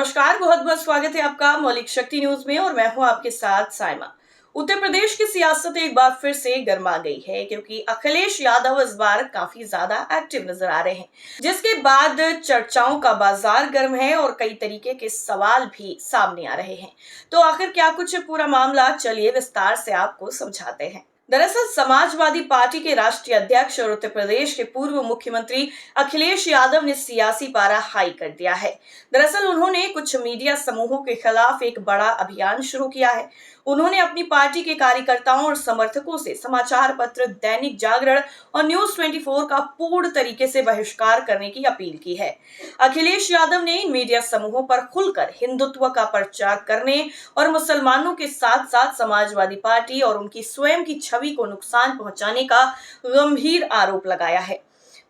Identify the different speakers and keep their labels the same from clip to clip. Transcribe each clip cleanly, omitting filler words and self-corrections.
Speaker 1: नमस्कार, बहुत बहुत स्वागत है आपका मौलिक शक्ति न्यूज में और मैं हूं आपके साथ साइमा। उत्तर प्रदेश की सियासत एक बार फिर से गर्मा गई है क्योंकि अखिलेश यादव इस बार काफी ज्यादा एक्टिव नजर आ रहे हैं, जिसके बाद चर्चाओं का बाजार गर्म है और कई तरीके के सवाल भी सामने आ रहे हैं। तो आखिर क्या कुछ है पूरा मामला, चलिए विस्तार से आपको समझाते हैं। दरअसल समाजवादी पार्टी के राष्ट्रीय अध्यक्ष और उत्तर प्रदेश के पूर्व मुख्यमंत्री अखिलेश यादव ने सियासी पारा हाई कर दिया है। दरअसल उन्होंने कुछ मीडिया समूहों के खिलाफ एक बड़ा अभियान शुरू किया है। उन्होंने अपनी पार्टी के कार्यकर्ताओं और समर्थकों से समाचार पत्र दैनिक जागरण और न्यूज 24 का पूर्ण तरीके से बहिष्कार करने की अपील की है। अखिलेश यादव ने इन मीडिया समूहों पर खुलकर हिंदुत्व का प्रचार करने और मुसलमानों के साथ साथ समाजवादी पार्टी और उनकी स्वयं की छवि को नुकसान पहुंचाने का गंभीर आरोप लगाया है।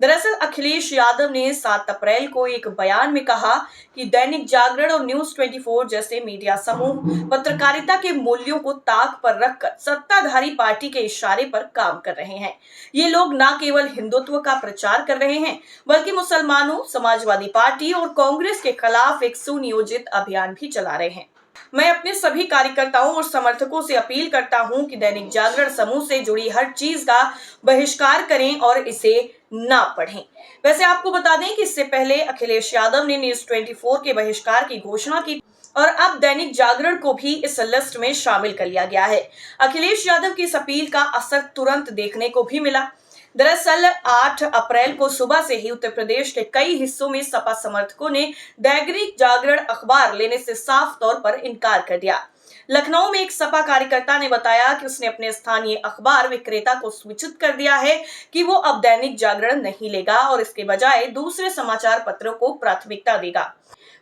Speaker 1: दरअसल अखिलेश यादव ने 7 अप्रैल को एक बयान में कहा कि दैनिक जागरण और न्यूज 24 जैसे मीडिया समूह पत्रकारिता के मूल्यों को ताक पर रखकर सत्ताधारी पार्टी के इशारे पर काम कर रहे हैं। ये लोग न केवल हिंदुत्व का प्रचार कर रहे हैं, बल्कि मुसलमानों, समाजवादी पार्टी और कांग्रेस के खिलाफ एक सुनियोजित अभियान भी चला रहे हैं। मैं अपने सभी कार्यकर्ताओं और समर्थकों से अपील करता हूं कि दैनिक जागरण समूह से जुड़ी हर चीज का बहिष्कार करें और इसे ना पढ़ें। वैसे आपको बता दें कि इससे पहले अखिलेश यादव ने न्यूज 24 के बहिष्कार की घोषणा की और अब दैनिक जागरण को भी इस लिस्ट में शामिल कर लिया गया है। अखिलेश यादव की इस अपील का असर तुरंत देखने को भी मिला। दरअसल 8 अप्रैल को सुबह से ही उत्तर प्रदेश के कई हिस्सों में सपा समर्थकों ने दैनिक जागरण अखबार लेने से साफ तौर पर इनकार कर दिया। लखनऊ में एक सपा कार्यकर्ता ने बताया कि उसने अपने स्थानीय अखबार विक्रेता को सूचित कर दिया है कि वो अब दैनिक जागरण नहीं लेगा और इसके बजाय दूसरे समाचार पत्रों को प्राथमिकता देगा।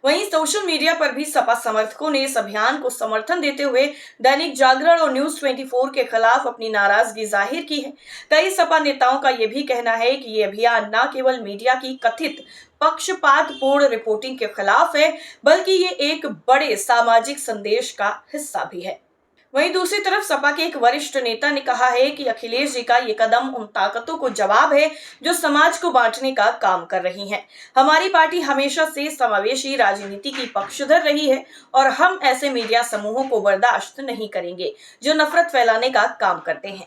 Speaker 1: वहीं सोशल मीडिया पर भी सपा समर्थकों ने इस अभियान को समर्थन देते हुए दैनिक जागरण और न्यूज 24 के खिलाफ अपनी नाराजगी जाहिर की है। कई सपा नेताओं का यह भी कहना है कि ये अभियान न केवल मीडिया की कथित पक्षपातपूर्ण रिपोर्टिंग के खिलाफ है, बल्कि ये एक बड़े सामाजिक संदेश का हिस्सा भी है। वहीं दूसरी तरफ सपा के एक वरिष्ठ नेता ने कहा है कि अखिलेश जी का ये कदम उन ताकतों को जवाब है जो समाज को बांटने का काम कर रही हैं। हमारी पार्टी हमेशा से समावेशी राजनीति की पक्षधर रही है और हम ऐसे मीडिया समूहों को बर्दाश्त नहीं करेंगे जो नफरत फैलाने का काम करते हैं।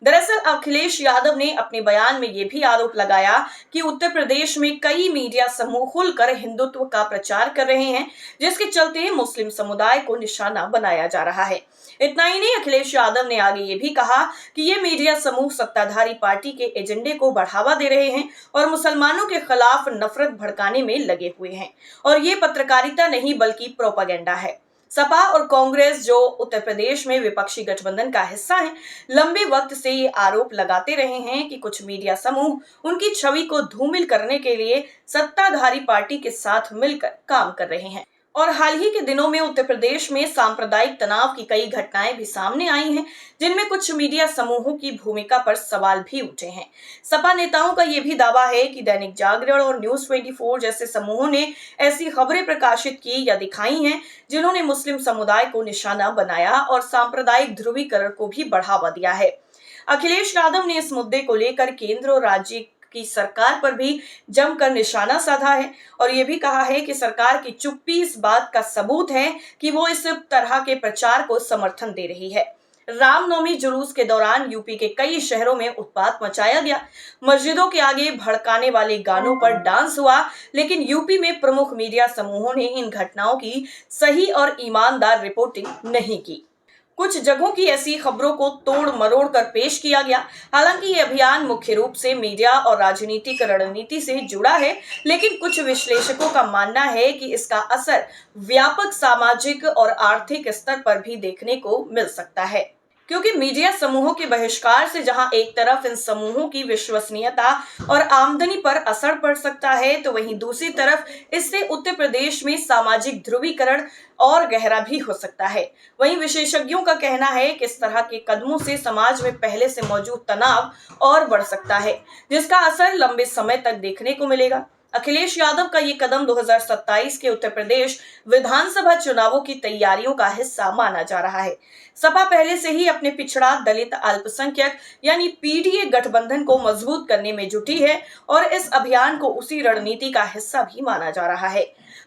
Speaker 1: दरअसल अखिलेश यादव ने अपने बयान में यह भी आरोप लगाया कि उत्तर प्रदेश में कई मीडिया समूह खुलकर हिंदुत्व का प्रचार कर रहे हैं, जिसके चलते मुस्लिम समुदाय को निशाना बनाया जा रहा है। इतना ही नहीं, अखिलेश यादव ने आगे ये भी कहा कि ये मीडिया समूह सत्ताधारी पार्टी के एजेंडे को बढ़ावा दे रहे हैं और मुसलमानों के खिलाफ नफरत भड़काने में लगे हुए हैं और ये पत्रकारिता नहीं बल्कि प्रोपेगेंडा है। सपा और कांग्रेस, जो उत्तर प्रदेश में विपक्षी गठबंधन का हिस्सा है, लंबे वक्त से ये आरोप लगाते रहे हैं कि कुछ मीडिया समूह उनकी छवि को धूमिल करने के लिए सत्ताधारी पार्टी के साथ मिलकर काम कर रहे हैं। और हाल ही के दिनों में उत्तर प्रदेश में सांप्रदायिक तनाव की कई घटनाएं भी सामने आई हैं, जिनमें कुछ मीडिया समूहों की भूमिका पर सवाल भी उठे हैं। सपा नेताओं का यह भी दावा है कि दैनिक जागरण और न्यूज 24 जैसे समूहों ने ऐसी खबरें प्रकाशित की या दिखाई हैं जिन्होंने मुस्लिम समुदाय को निशाना बनाया और सांप्रदायिक ध्रुवीकरण को भी बढ़ावा दिया है। अखिलेश यादव ने इस मुद्दे को लेकर केंद्र और राज्य की सरकार पर भी जमकर निशाना साधा है और ये भी कहा है कि सरकार की चुप्पी इस बात का सबूत है कि वो इस तरह के प्रचार को समर्थन दे रही है। रामनवमी जुलूस के दौरान यूपी के कई शहरों में उत्पात मचाया गया। मस्जिदों के आगे भड़काने वाले गानों पर डांस हुआ, लेकिन यूपी में प्रमुख मीडिया समूहों ने इन घटनाओं की सही और ईमानदार रिपोर्टिंग नहीं की। कुछ जगहों की ऐसी खबरों को तोड़ मरोड़ कर पेश किया गया। हालांकि ये अभियान मुख्य रूप से मीडिया और राजनीतिक रणनीति से जुड़ा है, लेकिन कुछ विश्लेषकों का मानना है कि इसका असर व्यापक सामाजिक और आर्थिक स्तर पर भी देखने को मिल सकता है, क्योंकि मीडिया समूहों के बहिष्कार से जहां एक तरफ इन समूहों की विश्वसनीयता और आमदनी पर असर पड़ सकता है, तो वहीं दूसरी तरफ इससे उत्तर प्रदेश में सामाजिक ध्रुवीकरण और गहरा भी हो सकता है। वहीं विशेषज्ञों का कहना है कि इस तरह के कदमों से समाज में पहले से मौजूद तनाव और बढ़ सकता है, जिसका असर लंबे समय तक देखने को मिलेगा। अखिलेश यादव का ये कदम 2027 के उत्तर प्रदेश विधानसभा चुनावों की तैयारियों का हिस्सा माना जा रहा है। सपा पहले से ही अपने पिछड़ा, दलित, अल्पसंख्यक यानी पीडीए गठबंधन को मजबूत करने में जुटी है और इस अभियान को उसी रणनीति का हिस्सा भी माना जा रहा है।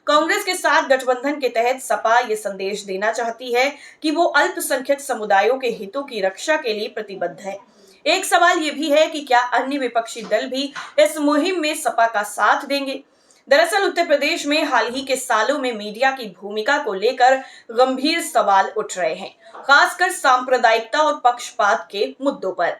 Speaker 1: कांग्रेस के साथ गठबंधन के तहत सपा ये संदेश देना चाहती है कि वो अल्पसंख्यक समुदायों के हितों की रक्षा के लिए प्रतिबद्ध है। एक सवाल ये भी है कि क्या अन्य विपक्षी दल भी इस मुहिम में सपा का साथ देंगे। दरअसल उत्तर प्रदेश में हाल ही के सालों में मीडिया की भूमिका को लेकर गंभीर सवाल उठ रहे हैं, खासकर सांप्रदायिकता और पक्षपात के मुद्दों पर।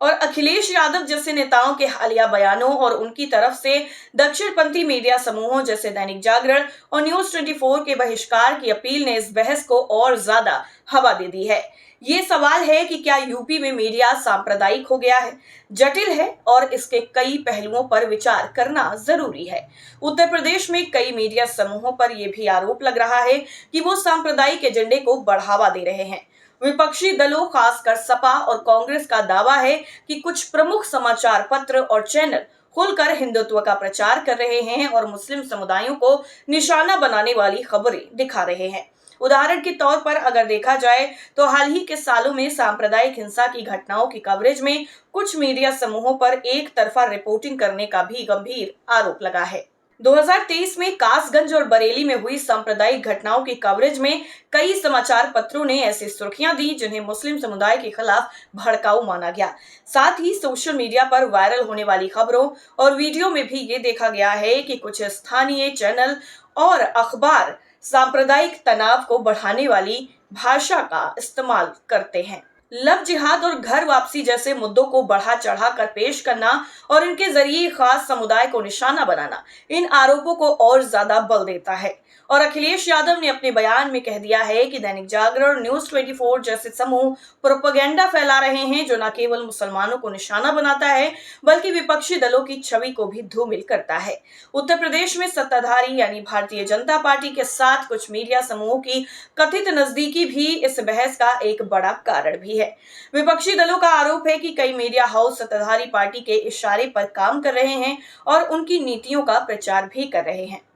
Speaker 1: और अखिलेश यादव जैसे नेताओं के हालिया बयानों और उनकी तरफ से दक्षिणपंथी मीडिया समूहों जैसे दैनिक जागरण और न्यूज 24 के बहिष्कार की अपील ने इस बहस को और ज्यादा हवा दे दी है। ये सवाल है कि क्या यूपी में मीडिया सांप्रदायिक हो गया है, जटिल है और इसके कई पहलुओं पर विचार करना जरूरी है। उत्तर प्रदेश में कई मीडिया समूहों पर यह भी आरोप लग रहा है कि वो सांप्रदायिक एजेंडे को बढ़ावा दे रहे हैं। विपक्षी दलों, खासकर सपा और कांग्रेस का दावा है कि कुछ प्रमुख समाचार पत्र और चैनल खुलकर हिंदुत्व का प्रचार कर रहे हैं और मुस्लिम समुदायों को निशाना बनाने वाली खबरें दिखा रहे हैं। उदाहरण के तौर पर अगर देखा जाए तो हाल ही के सालों में सांप्रदायिक हिंसा की घटनाओं की कवरेज में कुछ मीडिया समूहों पर एक तरफा रिपोर्टिंग करने का भी गंभीर आरोप लगा है। 2023 में कासगंज और बरेली में हुई सांप्रदायिक घटनाओं की कवरेज में कई समाचार पत्रों ने ऐसी सुर्खियां दी जिन्हें मुस्लिम समुदाय के खिलाफ भड़काऊ माना गया। साथ ही सोशल मीडिया पर वायरल होने वाली खबरों और वीडियो में भी ये देखा गया है कि कुछ स्थानीय चैनल और अखबार सांप्रदायिक तनाव को बढ़ाने वाली भाषा का इस्तेमाल करते हैं। लव जिहाद और घर वापसी जैसे मुद्दों को बढ़ा चढ़ा कर पेश करना और इनके जरिए खास समुदाय को निशाना बनाना इन आरोपों को और ज्यादा बल देता है। और अखिलेश यादव ने अपने बयान में कह दिया है कि दैनिक जागरण और न्यूज 24 जैसे समूह प्रोपेगेंडा फैला रहे हैं जो न केवल मुसलमानों को निशाना बनाता है बल्कि विपक्षी दलों की छवि को भी धूमिल करता है। उत्तर प्रदेश में सत्ताधारी यानी भारतीय जनता पार्टी के साथ कुछ मीडिया समूहों की कथित नजदीकी भी इस बहस का एक बड़ा कारण भी है। विपक्षी दलों का आरोप है कि कई मीडिया हाउस सत्ताधारी पार्टी के इशारे पर काम कर रहे हैं और उनकी नीतियों का प्रचार भी कर रहे हैं।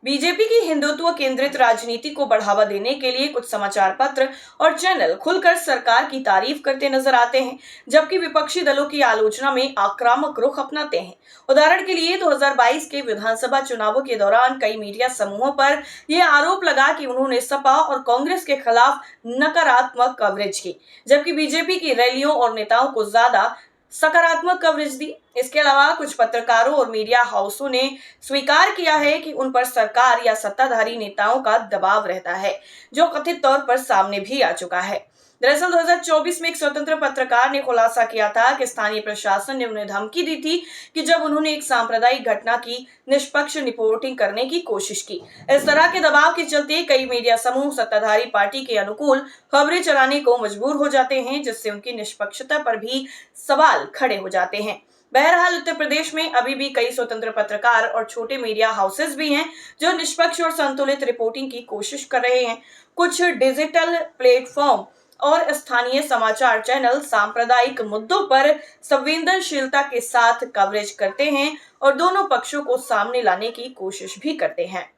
Speaker 1: बीजेपी की हिंदुत्व केंद्रित राजनीति को बढ़ावा देने के लिए कुछ समाचार पत्र और चैनल खुलकर सरकार की तारीफ करते नजर आते हैं, जबकि विपक्षी दलों की आलोचना में आक्रामक रुख अपनाते हैं। उदाहरण के लिए 2022 के विधानसभा चुनावों के दौरान कई मीडिया समूहों पर यह आरोप लगा कि उन्होंने सपा और कांग्रेस के खिलाफ नकारात्मक कवरेज की, जबकि बीजेपी की रैलियों और नेताओं को ज्यादा सकारात्मक कवरेज दी। इसके अलावा कुछ पत्रकारों और मीडिया हाउसों ने स्वीकार किया है कि उन पर सरकार या सत्ताधारी नेताओं का दबाव रहता है, जो कथित तौर पर सामने भी आ चुका है। दरअसल 2024 में एक स्वतंत्र पत्रकार ने खुलासा किया था कि स्थानीय प्रशासन ने उन्हें धमकी दी थी कि जब उन्होंने एक सांप्रदायिक घटना की निष्पक्ष रिपोर्टिंग करने की कोशिश की। इस तरह के दबाव के चलते कई मीडिया समूह सत्ताधारी पार्टी के अनुकूल खबरें चलाने को मजबूर हो जाते हैं, जिससे उनकी निष्पक्षता पर भी सवाल खड़े हो जाते हैं। बहरहाल उत्तर प्रदेश में अभी भी कई स्वतंत्र पत्रकार और छोटे मीडिया हाउसेस भी हैं जो निष्पक्ष और संतुलित रिपोर्टिंग की कोशिश कर रहे हैं। कुछ डिजिटल प्लेटफॉर्म और स्थानीय समाचार चैनल सांप्रदायिक मुद्दों पर संवेदनशीलता के साथ कवरेज करते हैं और दोनों पक्षों को सामने लाने की कोशिश भी करते हैं।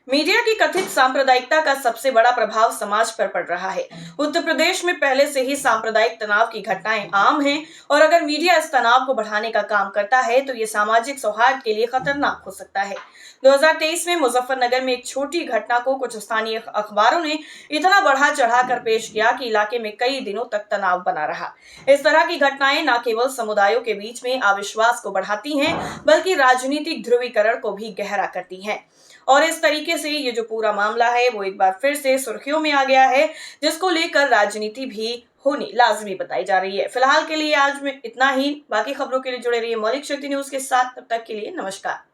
Speaker 1: मीडिया की कथित सांप्रदायिकता का सबसे बड़ा प्रभाव समाज पर पड़ रहा है। उत्तर प्रदेश में पहले से ही सांप्रदायिक तनाव की घटनाएं आम हैं और अगर मीडिया इस तनाव को बढ़ाने का काम करता है तो ये सामाजिक सौहार्द के लिए खतरनाक हो सकता है। 2023 में मुजफ्फरनगर में एक छोटी घटना को कुछ स्थानीय अखबारों ने इतना बढ़ा चढ़ा कर पेश किया कि इलाके में कई दिनों तक तनाव बना रहा। इस तरह की घटनाएं न केवल समुदायों के बीच में अविश्वास को बढ़ाती हैं बल्कि राजनीतिक ध्रुवीकरण को भी गहरा करती हैं। और इस तरीके से ये जो पूरा मामला है वो एक बार फिर से सुर्खियों में आ गया है, जिसको लेकर राजनीति भी होनी लाजमी बताई जा रही है। फिलहाल के लिए आज में इतना ही। बाकी खबरों के लिए जुड़े रहिए मौलिक शक्ति न्यूज के साथ। तब तक के लिए नमस्कार।